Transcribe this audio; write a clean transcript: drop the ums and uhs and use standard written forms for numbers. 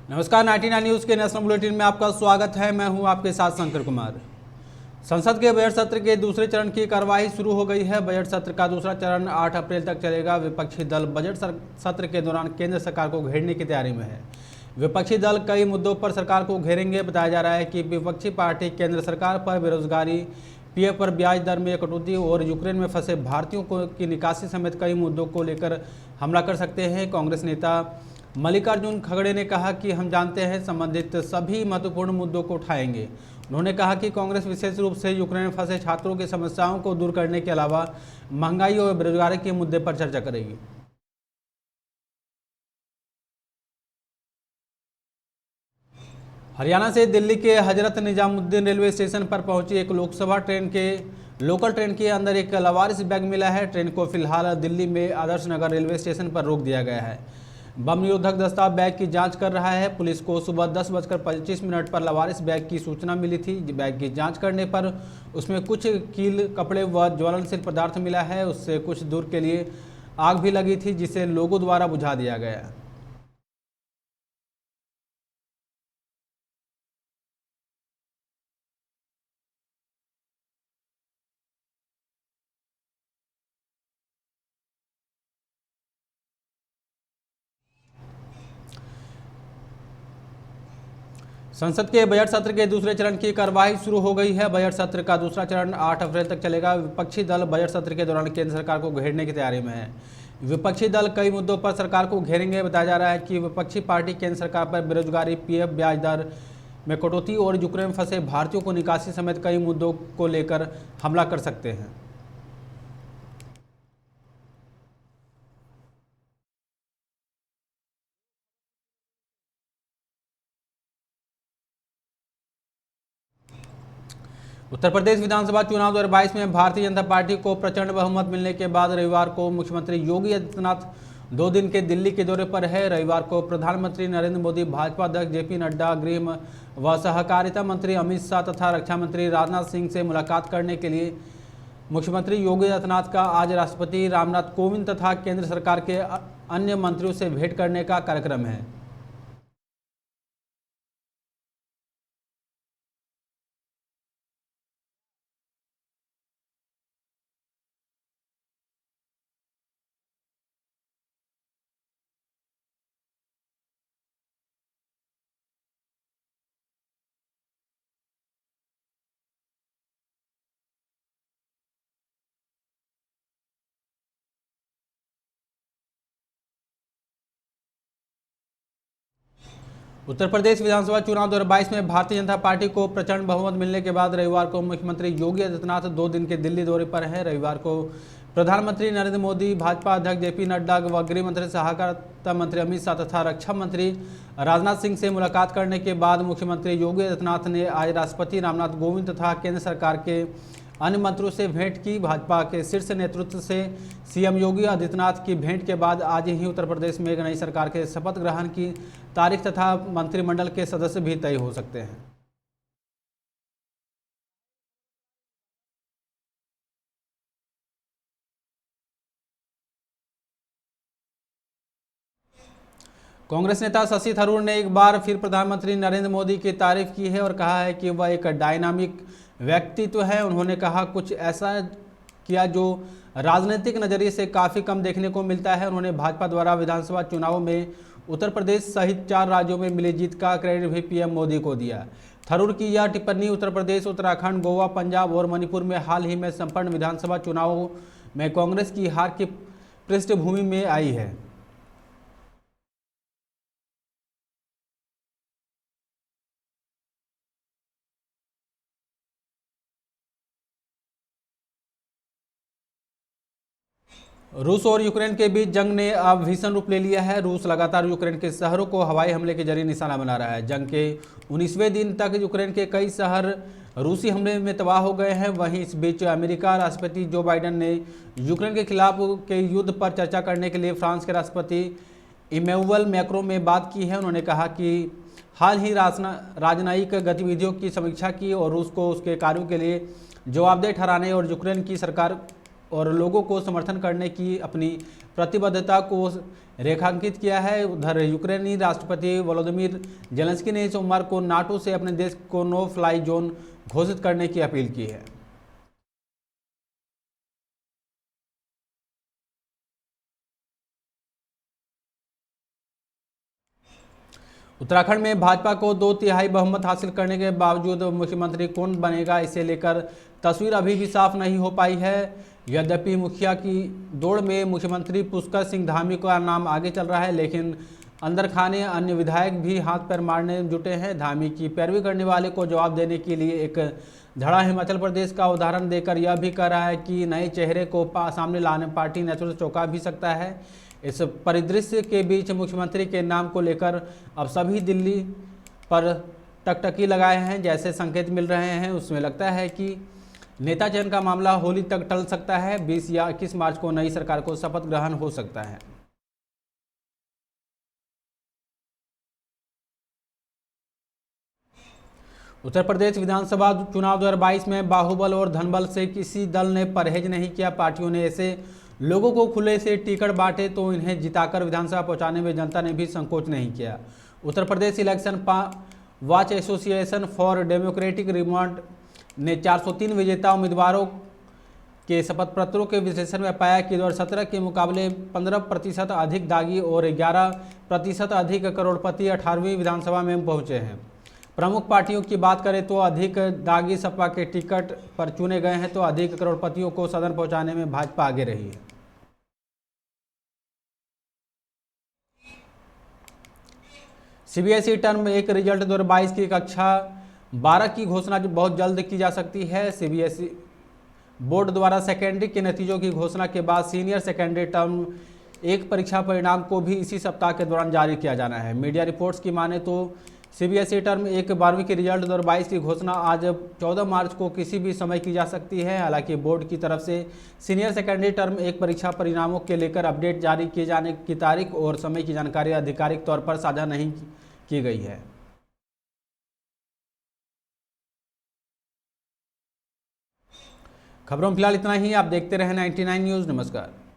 नमस्कार, 99 न्यूज़ के national bulletin में आपका स्वागत है। मैं हूं आपके साथ शंकर कुमार। संसद के बजट सत्र के दूसरे चरण की कार्यवाही शुरू हो गई है। बजट सत्र का दूसरा चरण 8 अप्रैल तक चलेगा। विपक्षी दल बजट सत्र के दौरान केंद्र सरकार को घेरने की तैयारी में है। विपक्षी दल कई मुद्दों पर सरकार को घेरेंगे। बताया जा रहा है कि विपक्षी पार्टी केंद्र सरकार पर बेरोजगारी, पीएफ पर ब्याज दर में कटौती और यूक्रेन में फंसे भारतीयों की निकासी समेत कई मुद्दों को लेकर हमला कर सकते हैं। कांग्रेस नेता मल्लिकार्जुन खड़गे ने कहा कि हम जानते हैं, संबंधित सभी महत्वपूर्ण मुद्दों को उठाएंगे। उन्होंने कहा कि कांग्रेस विशेष रूप से यूक्रेन में फंसे छात्रों की समस्याओं को दूर करने के अलावा महंगाई और बेरोजगारी के मुद्दे पर चर्चा करेगी। हरियाणा से दिल्ली के हजरत निजामुद्दीन रेलवे स्टेशन पर पहुंची एक लोकल ट्रेन के अंदर एक लावारिस बैग मिला है। ट्रेन को फिलहाल दिल्ली में आदर्श नगर रेलवे स्टेशन पर रोक दिया गया है। बम निरोधक दस्ता बैग की जांच कर रहा है। पुलिस को सुबह 10:25 पर लावारिस बैग की सूचना मिली थी। बैग की जांच करने पर उसमें कुछ कील, कपड़े व ज्वलनशील पदार्थ मिला है। उससे कुछ दूर के लिए आग भी लगी थी, जिसे लोगों द्वारा बुझा दिया गया। संसद के बजट सत्र के दूसरे चरण की कार्यवाही शुरू हो गई है। बजट सत्र का दूसरा चरण 8 अप्रैल तक चलेगा। विपक्षी दल बजट सत्र के दौरान केंद्र सरकार को घेरने की तैयारी में है। विपक्षी दल कई मुद्दों पर सरकार को घेरेंगे। बताया जा रहा है कि विपक्षी पार्टी केंद्र सरकार पर बेरोजगारी, पीएफ ब्याज दर में कटौती और यूक्रेन में फंसे भारतीयों को निकासी समेत कई मुद्दों को लेकर हमला कर सकते हैं। उत्तर प्रदेश विधानसभा चुनाव 2022 में भारतीय जनता पार्टी को प्रचंड बहुमत मिलने के बाद रविवार को मुख्यमंत्री योगी आदित्यनाथ 2 दिन के दिल्ली के दौरे पर है। रविवार को प्रधानमंत्री नरेंद्र मोदी, भाजपा अध्यक्ष जेपी नड्डा, गृह व सहकारिता मंत्री अमित शाह तथा रक्षा मंत्री राजनाथ सिंह से मुलाकात करने के लिए मुख्यमंत्री योगी आदित्यनाथ का आज राष्ट्रपति रामनाथ कोविंद तथा केंद्र सरकार के अन्य मंत्रियों से भेंट करने का कार्यक्रम है। उत्तर प्रदेश विधानसभा चुनाव 2022 में भारतीय जनता पार्टी को प्रचंड बहुमत मिलने के बाद रविवार को मुख्यमंत्री योगी आदित्यनाथ 2 दिन के दिल्ली दौरे पर है। रविवार को प्रधानमंत्री नरेंद्र मोदी, भाजपा अध्यक्ष जेपी नड्डा व गृह मंत्री, सहकारिता मंत्री अमित शाह तथा रक्षा मंत्री राजनाथ सिंह से मुलाकात करने के बाद मुख्यमंत्री योगी आदित्यनाथ ने आज राष्ट्रपति रामनाथ कोविंद तथा केंद्र सरकार के अन्य मंत्रियों से भेंट की। भाजपा के शीर्ष नेतृत्व से सीएम योगी आदित्यनाथ की भेंट के बाद आज ही उत्तर प्रदेश में एक नई सरकार के शपथ ग्रहण की तारीख तथा मंत्रिमंडल के सदस्य भी तय हो सकते हैं। कांग्रेस नेता शशि थरूर ने एक बार फिर प्रधानमंत्री नरेंद्र मोदी की तारीफ की है और कहा है कि वह एक डायनामिक व्यक्तित्व है। उन्होंने कहा कुछ ऐसा किया जो राजनीतिक नजरिए से काफ़ी कम देखने को मिलता है। उन्होंने भाजपा द्वारा विधानसभा चुनावों में उत्तर प्रदेश सहित 4 राज्यों में मिली जीत का क्रेडिट भी पीएम मोदी को दिया। थरूर की यह टिप्पणी उत्तर प्रदेश, उत्तराखंड, गोवा, पंजाब और मणिपुर में हाल ही में संपन्न विधानसभा चुनावों में कांग्रेस की हार की पृष्ठभूमि में आई है। रूस और यूक्रेन के बीच जंग ने अब भीषण रूप ले लिया है। रूस लगातार यूक्रेन के शहरों को हवाई हमले के जरिए निशाना बना रहा है। जंग के 19वें दिन तक यूक्रेन के कई शहर रूसी हमले में तबाह हो गए हैं। वहीं इस बीच अमेरिका राष्ट्रपति जो बाइडेन ने यूक्रेन के खिलाफ के युद्ध पर चर्चा करने के लिए फ्रांस के राष्ट्रपति इमैनुअल मैक्रों में बात की है। उन्होंने कहा कि हाल ही राजनयिक गतिविधियों की समीक्षा की और रूस को उसके कार्यों के लिए जवाबदेह ठहराने और यूक्रेन की सरकार और लोगों को समर्थन करने की अपनी प्रतिबद्धता को रेखांकित किया है। उधर यूक्रेनी राष्ट्रपति वोलोदिमीर जेलेंस्की ने इस सोमवार को नाटो से अपने देश को नो फ्लाई जोन घोषित करने की अपील की है। उत्तराखंड में भाजपा को 2/3 बहुमत हासिल करने के बावजूद मुख्यमंत्री कौन बनेगा, इसे लेकर तस्वीर अभी भी साफ नहीं हो पाई है। यद्यपि मुखिया की दौड़ में मुख्यमंत्री पुष्कर सिंह धामी का नाम आगे चल रहा है, लेकिन अंदर खाने अन्य विधायक भी हाथ पैर मारने जुटे हैं। धामी की पैरवी करने वाले को जवाब देने के लिए एक धड़ा हिमाचल प्रदेश का उदाहरण देकर यह भी कह रहा है कि नए चेहरे को सामने लाने पार्टी नेतृत्व चौंका भी सकता है। इस परिदृश्य के बीच मुख्यमंत्री के नाम को लेकर अब सभी दिल्ली पर टकटकी लगाए हैं। जैसे संकेत मिल रहे हैं उसमें लगता है कि नेता चयन का मामला होली तक टल सकता है। 20 या 21 मार्च को नई सरकार को शपथ ग्रहण हो सकता है। उत्तर प्रदेश विधानसभा चुनाव 2022 में बाहुबल और धनबल से किसी दल ने परहेज नहीं किया। पार्टियों ने ऐसे लोगों को खुले से टिकट बांटे तो इन्हें जिताकर विधानसभा पहुंचाने में जनता ने भी संकोच नहीं किया। Uttar Pradesh election watch association for democratic reform ने 403 विजेता उम्मीदवारों के शपथ पत्रों के विश्लेषण में पाया कि 2017 के मुकाबले 15% अधिक दागी और 11% अधिक करोड़पति 18वीं विधानसभा में पहुंचे हैं। प्रमुख पार्टियों की बात करें तो अधिक दागी सपा के टिकट पर चुने गए हैं, तो अधिक करोड़पतियों को सदन पहुंचाने में भाजपा आगे रही है। सीबीएसई टर्म 1 रिजल्ट 2022 की कक्षा 12 की घोषणा बहुत जल्द की जा सकती है। सीबीएसई बोर्ड द्वारा सेकेंडरी के नतीजों की घोषणा के बाद सीनियर सेकेंडरी टर्म 1 परीक्षा परिणाम को भी इसी सप्ताह के दौरान जारी किया जाना है। मीडिया रिपोर्ट्स की माने तो सीबीएसई टर्म 1 12वीं के रिजल्ट 2022 की घोषणा आज 14 मार्च को किसी भी समय की जा सकती है। हालांकि बोर्ड की तरफ से सीनियर सेकेंडरी टर्म 1 परीक्षा परिणामों के लेकर अपडेट जारी किए जाने की तारीख और समय की जानकारी आधिकारिक तौर पर साझा नहीं की गई है। खबरों में फिलहाल इतना ही। आप देखते रहें 99 न्यूज़। नमस्कार।